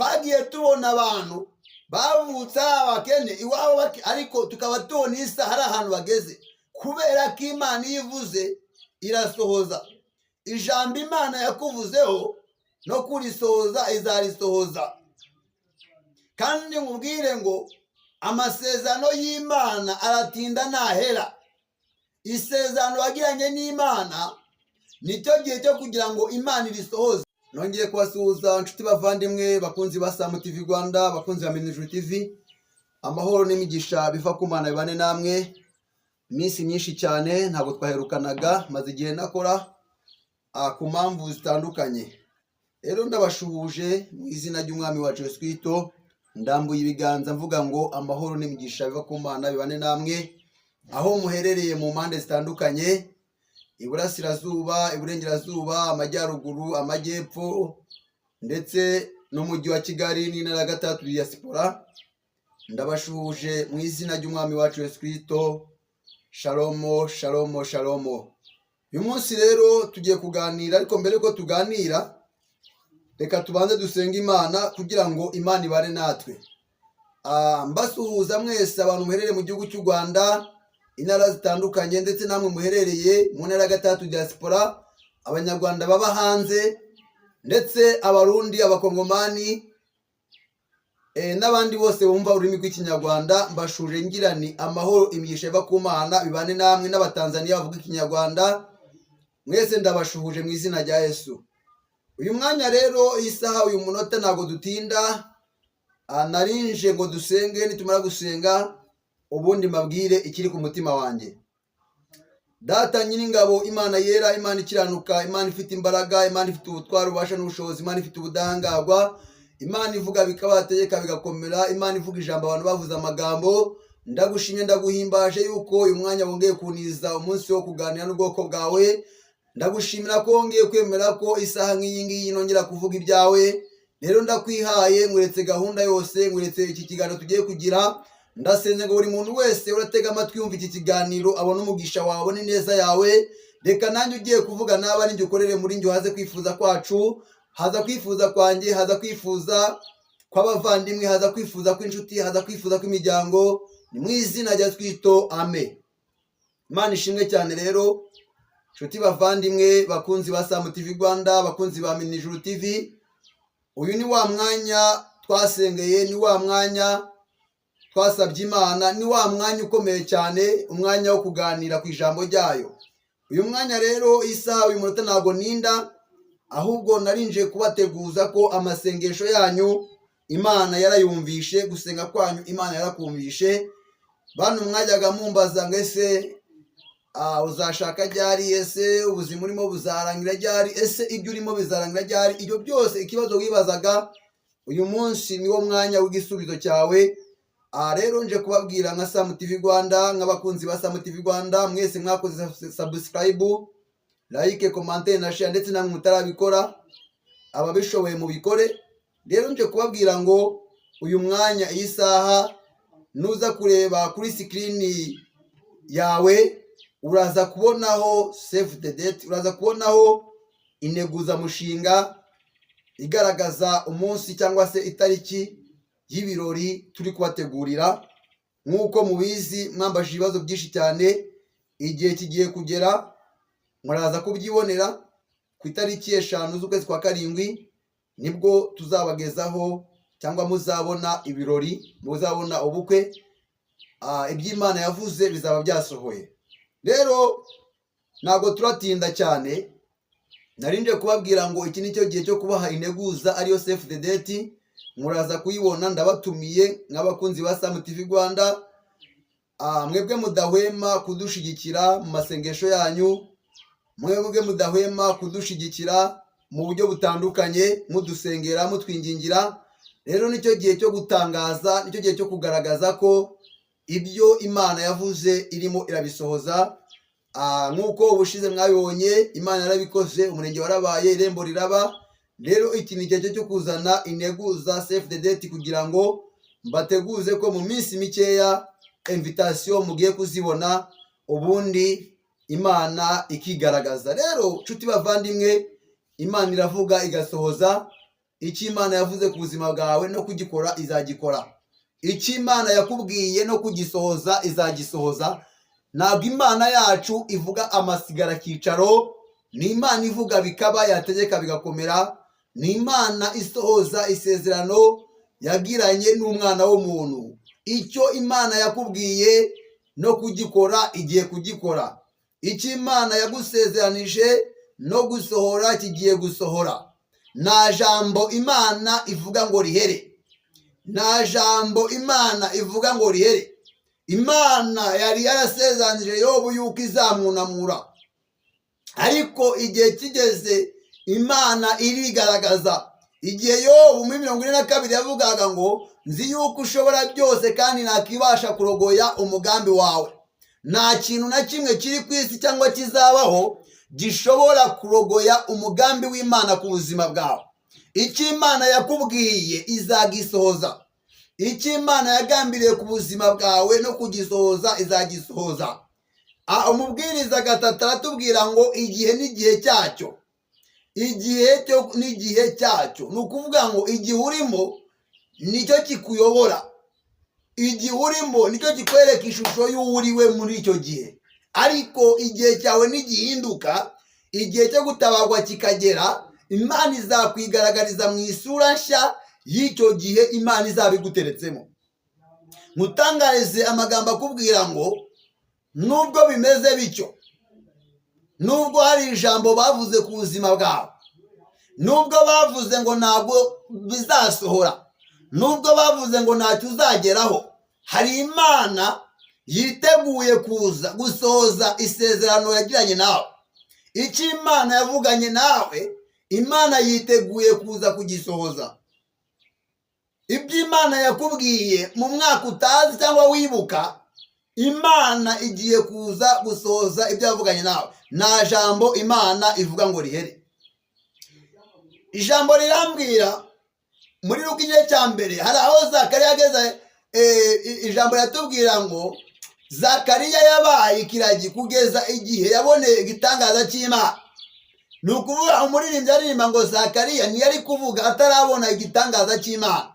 twagiye tubona abantu bavutse abakene iwabo ariko tukaba tubona isa hari ahantu bageze kubera ko Imana yivuze irasohoza. Ijambo Imana yakuvuzeho no kurisohoza izarisohoza. Kandi nkubwire ngo amasezerano y'Imana aratinda ntahera. Isezerano wagiranye n'Imana nicyo gihe cyo kugira ngo Imana irisohoze. Nongeye kubasuhuza inshuti bavandimwe bakunzi ba Sam TV Rwanda, bakunzi ba Minijuru TV. Amahoro n'imigisha biva ku Mana bibane namwe. Iminsi myinshi cyane ntabwo twaherukanaga, maze igihe nakora ku mpamvu zitandukanye. Rero ndabashuhuje mu izina ry'Umwami wacu Yesu Kristo, ndambuye ibiganza mvuga ngo amahoro n'imigisha biva ku Mana bibane namwe aho muherereye mu mpande zitandukanye, iburasirazuba, iburengerazuba, amajyaruguru, amajyepfo ndetse n'umujyi wa Kigali n'intara gatatu diaspora. Ndabashuhuje mu izina ry'Umwami wacu Yesu Kristo. Shalom, shalom, shalom. Uyu munsi rero tugiye kuganira, ariko mbere ko tuganira reka tubanze dusenga Imana kugira ngo Imana ibane natwe. Mbasuhuza mwese abantu muherereye mu gihugu cy'u Rwanda, intara zitandukanye ndetse namwe muherereye mu ntara gatatu diaspora, abanyarwanda baba hanze ndetse abarundi, abakongomani n'abandi bose bumva ururimi rw'ikinyarwanda. Mbashuje ngirani amahoro imigisha iva ku Mana bibane namwe, n'abatanzaniya bavuga ikinyarwanda mwese ndabashuhuje mu izina rya Yesu. Uyu mwanya rero, isaha, uyu munota ntabwo dutinda, narinje ngo dusenge. Nitumara gusenga ubundi mabwire ikiri ku mutima wanjye. Data nyir'ingabo, Imana yera, Imana ikiranuka, Imana ifite imbaraga, Imana ifite ubutwari, ububasha n'ubushobozi, Imana ifite ubudahangarwa, Imana ivuga bikabategeka bigakomera, Imana ivuga ijambo abantu bavuze amagambo. Ndagushimye ndaguhimbaje yuko uyu mwanya wongeye kuniza umunsi wo kuganira n'ubwoko bwawe. Ndagushimira ko wongeye kwemera ko isaha nk'iyi ngiyi nongera kuvuga ibyawe. Rero ndakwihaye, nguretse gahunda yose, nguretse iki kiganiro tugiye kugira. Ndasenze ngo buri muntu wese uratega amatwi yumva iki kiganiro abone umugisha wawe, abone neza yawe. Reka nanjye ugiye kuvuga nawe ari njye ukorere muri njye, haze kwifuza kwacu, haza kwifuza kwanjye, haza kwifuza kw'abavandimwe, haza kwifuza kw'inshuti, haza kwifuza kw'imiryango. Ni mu izina rya Kristo, amen. Imana ishimwe cyane. Rero nshuti bavandimwe bakunzi ba Sam TV Rwanda, bakunzi ba Minijuru TV, uyu ni wa mwanya twasengeye, ni wa mwanya twasabye Imana, ni wa mwanya ukomeye cyane, umwanya wo kuganira ku ijambo ryayo. Uyu mwanya rero, isaha, uyu munota ntabwo ninda, ahubwo narinje kubateguza ko amasengesho yanyu Imana yarayumvishe, gusenga kwanyu Imana yarakumvishe. Bantu mwajyaga mumbaza ngo ese uzashaka ryari, ese ubuzima urimo buzarangira ryari, ese ibyo urimo bizarangira ryari. Ibyo byose ikibazo wibazaga, uyu munsi niwo mwanya w'igisubizo cyawe. Rero nje kubabwira nka Sam TV Rwanda, nk'abakunzi ba Sam TV Rwanda mwese mwakoze subscribe, like, commenter na share, ndetse namwe mutarabikora ababishoboye mu bikore. Rero nje kubabwira ngo uyu mwanya, iyi saha, nuza kureba kuri screen yawe uraza kubonaho save the date, uraza kubonaho integuzamushinga igaragaza umunsi cyangwa se itariki y'ibirori turi kubategurira. Nk'uko mubizi, mwambajije ibibazo byinshi cyane, igihe kigiye kugera muraza kubyibonera. Ku itariki 5 z'ukwezi kwa karindwi nibwo tuzabagezaho, cyangwa muzabona ibirori, muzabona ubukwe. Iby'Imana yavuze bizaba byasohoye. Rero ntabwo turatinda cyane, narinde kubabwira ngo iki nicyo gihe cyo kubaha integuza, ariyo save the date. Muraza kuyibona, ndabatumiye nk'abakunzi ba Sam TV Rwanda. Mwebwe mudahwema kudushigikira mu masengesho yanyu, mwebwe mudahwema kudushigikira mu buryo butandukanye, mudusengera, mutwingingira. Rero nicyo gihe cyo gutangaza, nicyo gihe cyo kugaragaza ko ibyo Imana yavuze irimo irabisohoza. Nk'uko ubushize mwabibonye, Imana yarabikoze, umurenge warabaye, irembo riraba. Rero iki ni igihe cyo kuzana integuza save the date, kugira ngo mbateguze ko mu minsi mikeya invitation mugiye kuzibona, ubundi Imana ikigaragaza. Rero nshuti bavandimwe, Imana iravuga igasohoza. icyo Imana yavuze ku buzima bwawe no kugikora izagikora. Icyo Imana yakubwiye no kugisohoza izagisohoza. Ntabwo Imana yacu ivuga amasigara kicaro, ni Imana ivuga bikaba, yategeka bigakomera. Ni Imana isohoza isezerano yagiranye n'umwana w'umuntu. Icyo Imana yakubwiye no kugikora igiye kugikora. Icyo Imana yagusezeranije no gusohora kigiye gusohora. Nta jambo Imana ivuga ngo rihere. Nta jambo Imana ivuga ngo rihere. Imana yari yarasezeranije Yobu yuko izamwunamura, ariko igihe kigeze Imana irigaragaza. Igihe Yobu muri 42 yavugaga ngo nzi yuko ushobora byose kandi ntakibasha kurogoya umugambi wawe. Nta kintu na kimwe kiri ku isi cyangwa kizabaho gishobora kurogoya umugambi w'Imana ku buzima bwawe. Icyo Imana yakubwiye izagisohoza. Icyo Imana yagambiriye ku buzima bwawe no kugisohoza izagisohoza. Umubwiriza 3 aratubwira ngo igihe n'igihe cyacyo. Igihe cyo n'igihe cyacyo, ni ukuvuga ngo igihe urimo nicyo kikuyobora. Igihe urimo nicyo kikwereka ishusho y'uwuriwe muri icyo gihe. Ariko igihe cyawe nigihinduka, igihe cyo gutabarwa kikagera, Imana izakwigaragariza mu isura nshya y'icyo gihe Imana izabiguteretsemo. Mutangarize amagambo akubwira ngo nubwo bimeze bityo, nubwo hari ijambo bavuze ku buzima bwawe, nubwo bavuze ngo ntabwo bizasohora, nubwo bavuze ngo ntacyo uzageraho, hari Imana yiteguye kuza gusohoza isezerano yagiranye nawe. Icyo Imana yavuganye nawe, Imana yiteguye kuza kugisohoza. Ibyo Imana yakubwiye mu mwaka utazi cyangwa wibuka, Imana igiye kuza gusohoza ibyo yavuganye nawe. Nta jambo Imana ivuga ngo rihere. Ijambo rirambwira muri Luka igice cya mbere, hari aho Zakariya ageze, ijambo riratubwira ngo Zakariya yabaye ikiragi kugeza igihe yaboneye igitangaza cy'Imana. Ni ukuvuga umuririmbyi aririmba ngo Zakariya ntiyari kuvuga atarabona igitangaza cy'Imana.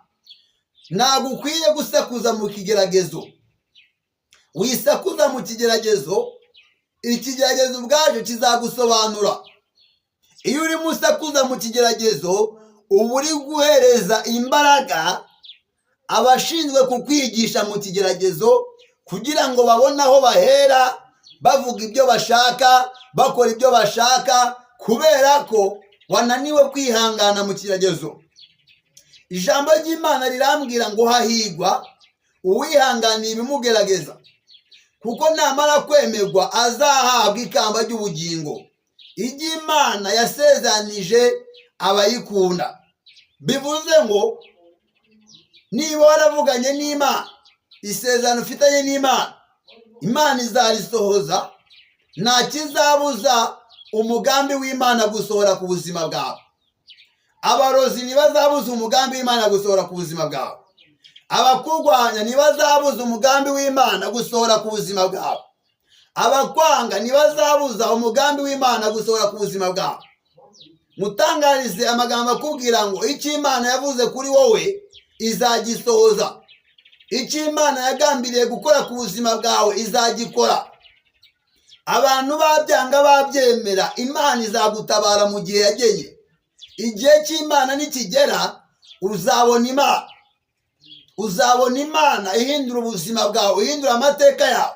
Ntabwo ukwiye gusakuza mu kigeragezo. Wisakuza mu kigeragezo, ikigeragezo ubwacyo kizagusobanura. Iyo urimo usakuza mu kigeragezo, uba uri guhereza imbaraga abashinzwe kukwigisha mu kigeragezo, kugira ngo babone aho bahera bavuga ibyo bashaka, bakora ibyo bashaka, kubera ko wananiwe kwihangana mu kigeragezo. Ijambo ry'Imana rirambwira ngo hahigwa uwihanganiye ibimugerageza, kuko namara kwemerwa azahabwa ikamba ry'ubugingo. Iby'Imana yasezanije abayikunda. Bivuze ngo niba waravuganye n'Imana, isezerano ufitanye n'Imana, Imana izarisohoza. Nta kizabuza umugambi w'Imana gusohora ku buzima bwawe. Abarozi ntibazabuza umugambi w'Imana gusohora ku buzima bwawe. Abakurwanya ntibazabuza umugambi w'Imana gusohora ku buzima bwawe. Abakwanga ntibazabuza umugambi w'Imana gusohora ku buzima bwawe. Mutangarize amagambo akubwira ngo icyo Imana yavuze kuri wowe izagisohoza. Icyo Imana yagambiriye gukora ku buzima bwawe izagikora. Abantu babyanga babyemera, Imana izagutabara mu gihe yageye. Igihe cy'Imana nikigera, uzabona Imana. Uzabona Imana ihindura ubuzima bwawe, ihindura amateka yawe.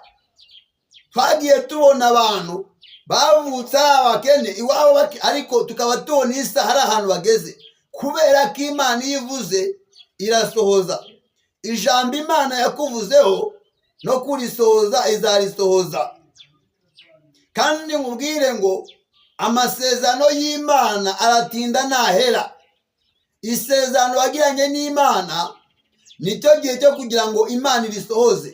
Twagiye tubona abantu bavutse ari abakene iwabo, ariko tukaba tubona isa hari ahantu bageze, kubera ko Imana iyo ivuze irasohoza. Ijambo Imana yakuvuzeho no kurisohoza izarisohoza. Kandi nkubwire ngo amasezerano y'Imana aratinda ntahera. Isezerano wagiranye n'Imana nicyo gihe cyo kugira ngo Imana irisohoze.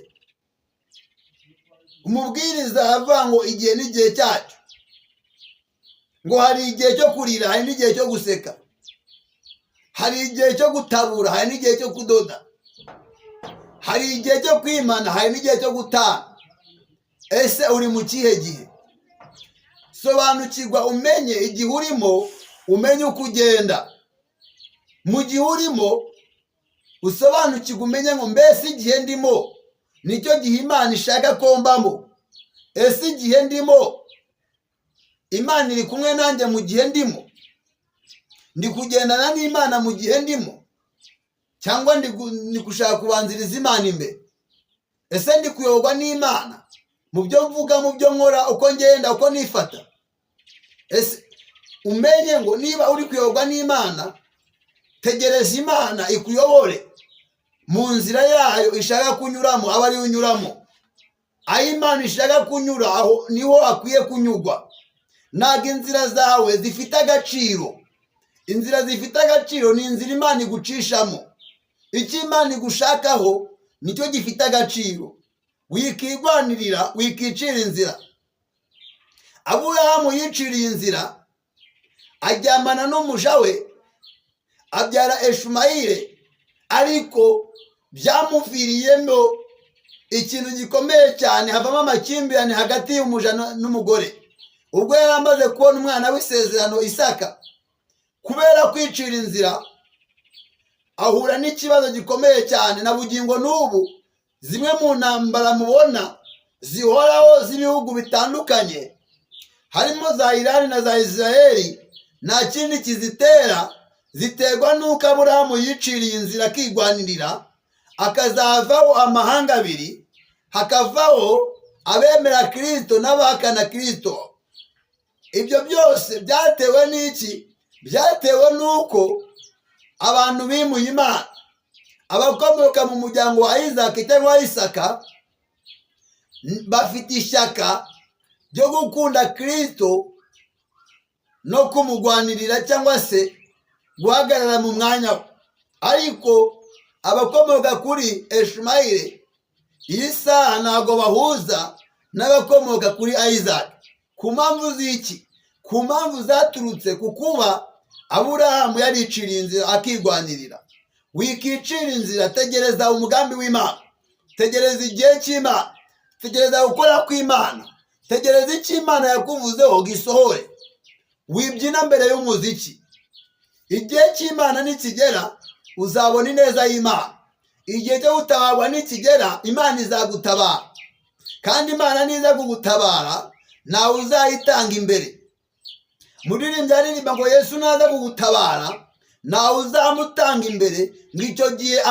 Umubwiriza aravuga ngo igihe n'igihe cyacyo, ngo hari igihe cyo kurira, hari n'igihe cyo guseka, hari igihe cyo gutabura, hari n'igihe cyo kudoda, hari igihe cyo kwimana, hari n'igihe cyo gutana. Ese uri mu kihe gihe? Sobanukirwa umenye igihe urimo, umenye uko ugenda. mu gihe urimo usobanukirwe, umenye ngo mbese igihe ndimo nicyo gihe Imana ishaka ko mbamo. Ese igihe ndimo Imana iri kumwe nanjye mu gihe ndimo? Ndi kugendana n'Imana mu gihe ndimo, cyangwa ndi gushaka kubanziriza Imana imbere? Ese ndi kuyoborwa n'Imana mu byo mvuga, mu byo nkora, uko ngenda, uko nifata? Ese umenye ngo niba uri kuyoborwa n'Imana, tegereza Imana ikuyobore mu nzira yayo ishaka kunyuramo, aba ari unyuramo. Aho Imana ishaka kunyura, aho niho akwiye kunyurwa. Ntabwo inzira zawe zifite agaciro. Inzira zifite agaciro ni inzira Imana igucishamo. Icyo Imana igushakaho nicyo gifite agaciro. Wikigwanirira, wikicira inzira. Aburahamu yiciriye inzira, ajyamana n'umuja we, abyara Ishumayeli, ariko byamuviriyemo ikintu gikomeye cyane, havamo amakimbirane hagati y'umuja n'umugore. Ubwo yari amaze kubona umwana w'isezerano Isaka, kubera kwicira inzira ahura n'ikibazo gikomeye cyane. Na bugingo n'ubu zimwe mu ntambara mubona zihoraho z'ibihugu bitandukanye, harimo za Irani na za Israeli, nta kindi kizitera, ziterwa n'uko Aburahamu yiciriye inzira akigwanirira, akazavaho amahanga abiri, hakavaho abemera Kristo n'abahakana Kristo. Ibyo byose byatewe n'iki? Byatewe n'uko abantu bimuye Imana. Abakomoka mu muryango wa Isaki cyangwa wa Isaka bafite ishyaka ryo gukunda Kristo no kumugwanirira cyangwa se guhagarara mu mwanya we. Ariko abakomoka kuri Ishumayeli iyi saha ntabwo bahuza n'abakomoka kuri Isaac. Ku mpamvu z'iki? Ku mpamvu zaturutse ku kuba Aburahamu yariciriye inzira akigwanirira. Wikicira inzira, tegereza umugambi w'Imana, tegereza igihe cy'Imana, tegereza gukora kw'Imana, tegereza icyo Imana yakuvuzeho gisohore. Wibyina mbere y'umuziki. Igihe cy'Imana nikigera uzabona ineza y'Imana. Igihe cyo gutabarwa nikigera Imana izagutabara, kandi Imana niza kugutabara nawe uzayitanga imbere. Muririmbyi aririmba ngo Yesu naza kugutabara nawe uzamutanga imbere, ngo icyo gihe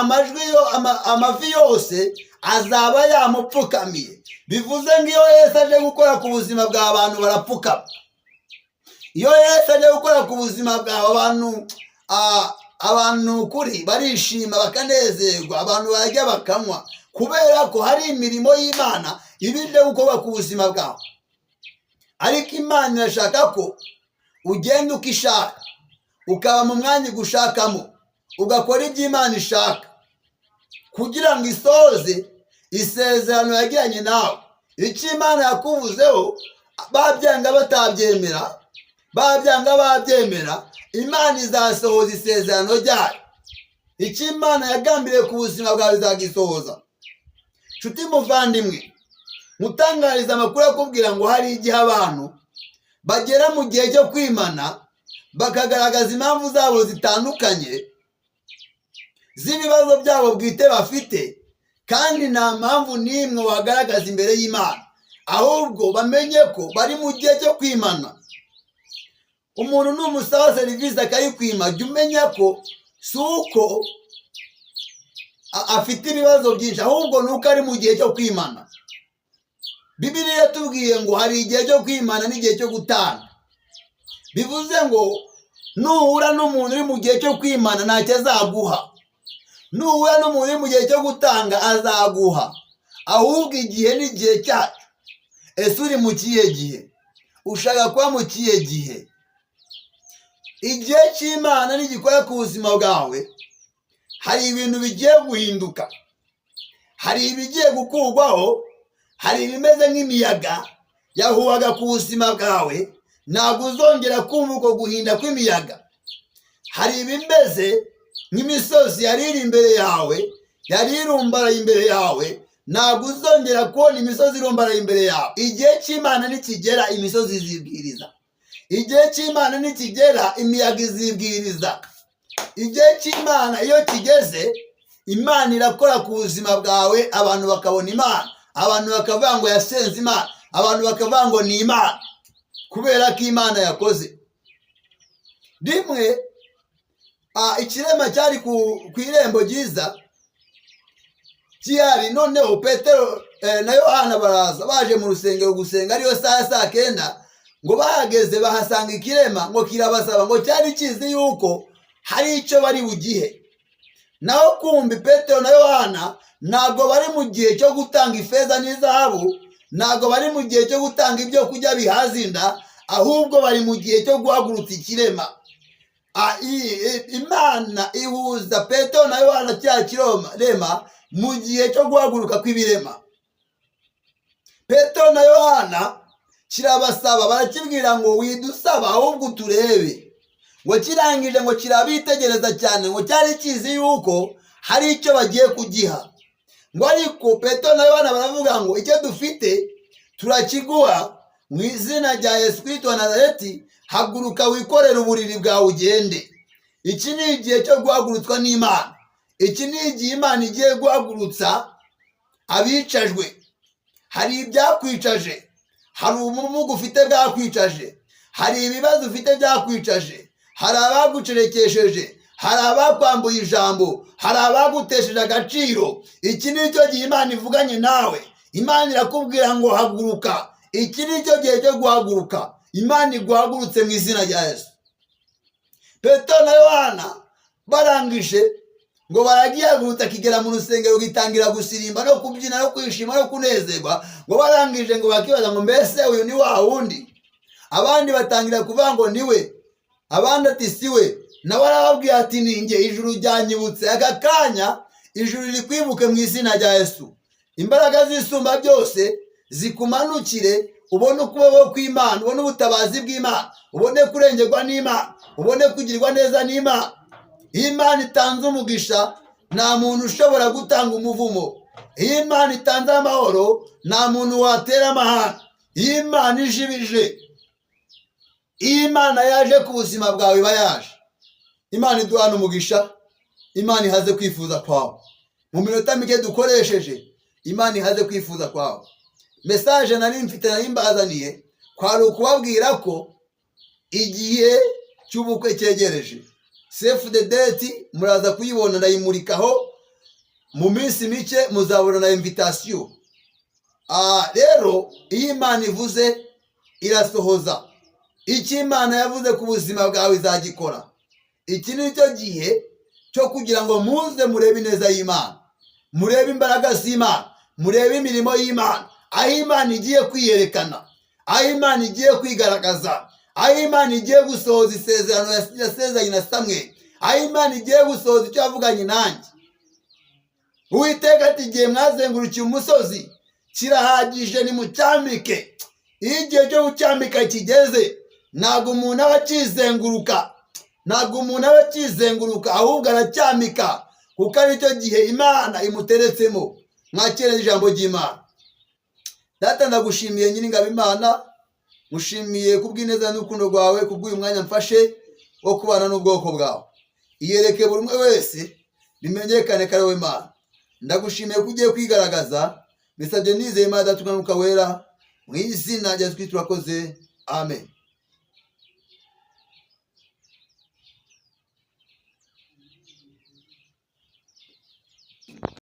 amavi yose azaba yamupfukamiye. Bivuze ngo iyo Yesu aje gukora ku buzima bw'abantu barapfukama. Iyo Yesu aje gukora ku buzima bw'abantu, abantu kuri barishima bakanezerwa, abantu barajya bakanywa, kubera ko hari imirimo y'Imana ibije gukorwa ku buzima bwawe. Ariko Imana irashaka ko ugenda uko ishaka, ukaba mu mwanya igushakamo, ugakora ibyo Imana ishaka, kugira ngo isoze isezerano yagiranye nawe. Icyo Imana yakuvuzeho, babyanga batabyemera, babyanga babyemera, Imana izasohoza isezerano ryayo. Icyo Imana yagambiriye ku buzima bwawe izagisohoza. Nshuti muvandimwe, mutangariza amakuru akubwira ngo hari igihe abantu bagera mu gihe cyo kwimana, bakagaragaza impamvu zabo zitandukanye z'ibibazo byabo bwite bafite, kandi nta mpamvu n'imwe wagaragaza imbere y'Imana, ahubwo bamenye ko bari mu gihe cyo kwimana. Umuntu numusaba serivisi akayikwima, jya umenya ko si uko afite ibibazo byinshi, ahubwo nuko ari mu gihe cyo kwimana. Bibiliya yatubwiye ngo hari igihe cyo kwimana n'igihe cyo gutanga. Bivuze ngo nuhura n'umuntu uri mu gihe cyo kwimana ntacyo azaguha, nuhura n'umuntu uri mu gihe cyo gutanga azaguha, ahubwo igihe n'igihe cyacu. Ese uri mu kihe gihe? Ushaka kuba mu kihe gihe? Igihe cy'Imana nigikora ku buzima bwawe, hari ibintu bigiye guhinduka, hari ibigiye gukurwaho, hari ibimeze nk'imiyaga yahuhaga ku buzima bwawe, ntabwo uzongera kumva uko guhinda kw'imiyaga. Hari ibimeze nk'imisozi yari iri imbere yawe, yari irumbaraye imbere yawe, ntabwo uzongera kubona imisozi irumbaraye imbere yawe. Igihe cy'Imana nikigera imisozi izibwiriza. Igihe cy'Imana nikigera imiyaga izibwiriza. igihe cy'Imana iyo kigeze, Imana irakora ku buzima bwawe, abantu bakabona Imana, abantu bakavuga ngo yasenze Imana, abantu bakavuga ngo ni Imana, kubera ko Imana yakoze. Rimwe ikirema cyari ku irembo ryiza gihari, noneho Petero na Yohana baraza baje mu rusengero gusenga, ariyo saa kenda, ngo bahageze bahasanga ikirema, ngo kirabasaba, ngo cyari kizi yuko hari icyo bari bugihe. Naho kumbi Petero na Yohana ntabwo bari mu gihe cyo gutanga ifeza n'izahabu, ntabwo bari mu gihe cyo gutanga ibyo kurya bihaza inda, ahubwo bari mu gihe cyo guhagurutsa ikirema. Imana ihuza Petero na Yohana cya kirema mu gihe cyo guhaguruka kw'ibirema. Petero na Yohana kirabasaba, barakibwira ngo widusaba ahubwo turebe. Ngo kirangije ngo kirabitegereza cyane, ngo cyari kizi yuko hari icyo bagiye kugiha. Ngo ariko Petero na Yohana baravuga ngo icyo dufite turakiguha, mu izina rya Yesu Kristo wa Nazareti, haguruka wikorere uburiri bwawe ugende. Iki ni igihe cyo guhagurutswa n'Imana. Iki ni igihe Imana igiye guhagurutsa abicajwe. Hari ibyakwicaje, hari ubumuga ufite bwakwicaje, hari ibibazo ufite byakwicaje, hari abagucerekesheje, hari abakwambuye ijambo, hari abagutesheje agaciro. Iki ni cyo gihe Imana ivuganye nawe. Imana irakubwira ngo haguruka. Iki ni cyo gihe cyo guhaguruka. Imana iguhagurutse mu izina rya Yesu. Petero na Yohana barangije ngo baragihagurutsa, kigera mu rusengero gitangira gusirimba no kubyina no kwishima no kunezerwa. Ngo barangije ngo bakibaza ngo mbese uyu ni wa wundi? Abandi batangira kuvuga ngo niwe, abandi ati siwe. Nawe arababwira ati ninjye, ijuru ryanyibutse. Aka kanya ijuru riri kwibuke mu izina rya Yesu. Imbaraga z'isumba byose zikumanukire, ubone ukuboko kw'Imana, ubone ubutabazi bw'Imana, ubone kurengerwa n'Imana, ubone kugirwa neza n'Imana. Iyo Imana itanze umugisha, nta muntu ushobora gutanga umuvumo. Iyo Imana itanze amahoro, nta muntu watera amahane. Iyo Imana ijibije, iyo Imana yaje ku buzima bwawe iba yaje. Imana iduhana umugisha, Imana ihaze kwifuza kwawe. Mu minota mike dukoresheje, Imana ihaze kwifuza kwawe. Message nari mfite nari mbazaniye kwari ukubabwira ko igihe cy'ubukwe cyegereje. Save the date muraza kuyibona, ndayimurikaho mu minsi mike, muzabona na invitation. Rero iyo Imana ivuze irasohoza. Iki Imana yavuze ku buzima bwawe izagikora. Iki ni cyo gihe cyo kugira ngo muze murebe neza y'Imana, murebe imbaraga z'Imana, murebe imirimo y'Imana, aho Imana igiye kwiyerekana, aho Imana igiye kwigaragaza, aho Imana igiye gusohoza isezerano yasezeranye na Samweli, aho Imana igiye gusohoza icyo yavuganye nanjye. Uwiteka ati igihe mwazengurukiye umusozi kirahagije, nimucyambike. Iyo igihe cyo gucyambika kigeze, ntabwo umuntu aba akizenguruka, ntabwo umuntu aba akizenguruka, ahubwo aracyambika, kuko ari cyo gihe Imana imuteretsemo. Mwakire ijambo ry'Imana. Data, ndagushimiye Nyiringabo Imana, mushimiye kubw'ineza n'urukundo rwawe, kubw'uyu mwanya mfashe wo kubana n'ubwoko bwawe. Iyereke buri umwe wese bimenyekane ko ari wowe Imana. Ndagushimiye ko ugiye kwigaragaza. Bisabye nizeye Imana Data, Umwana n'Umwuka Wera, mu izina rya Yesu Kristo turakoze. Amen.